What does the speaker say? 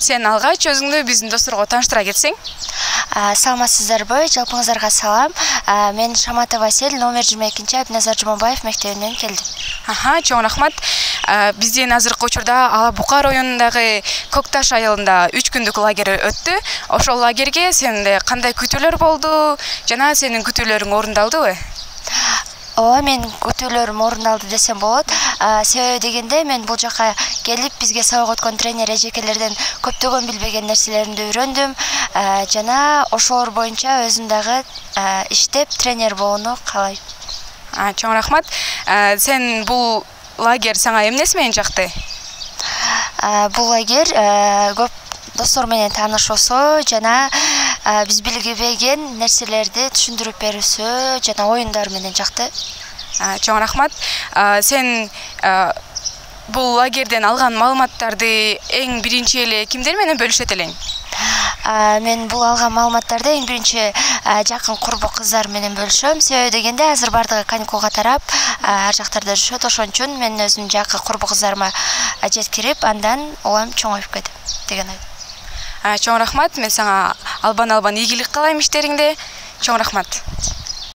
Сен алгач өзүңдү биздин досторго тааныштыра кетсең. Саламатсыздарбы, жалпыңыздарга салам. Мен Шаматов Василь, номер 22 Абназар Жумабаев мектебинен келдим. Чоң рахмат. Биздин азыркы учурда Ала Букаа районундагы Көк Таш айылында 3 күндүк лагерь өттү. Ошол лагерге сенде кандай күтүүлөр болду жана сенин күтүүлөрүң орундалдыбы? Ооба, мен күтүүлөрүм орундалды десем болот. Себеби дегенде мен бул жака келип бизге сабак өткөн тренер эжекелерден көптөгөн билбеген нерселеримди үйрөндүм. Жана ошолор боюнча өзүм дагы иштеп тренер болууну каалайм. Чоң рахмат. Сен бул лагерь сага эмнеси менен жакты? Бул лагерь көп достор менен таанышуусу жана биз билбеген нерселерди түшүндүрүп берүүсү жана оюндар менен жакты. Чоң рахмат. Сен бул лагерден алган маалыматтарды эң биринчи эле кимдер менен бөлүшөт элең? Мен бул алган маалыматтарды эң биринчи жакын курбу кыздар менен бөлүшөм. Себеби дегенде азыр бардыгы каникулга тарап, ар жактарда жүрүшөт. Ошон үчүн мен өзүм жакын курбу кыздарыма жеткирип, андан улам чоңоюп кетем деген ойдом. Чоң рахмат. Мен сага албан ийгилик каалайм иштериңде. Чоң рахмат.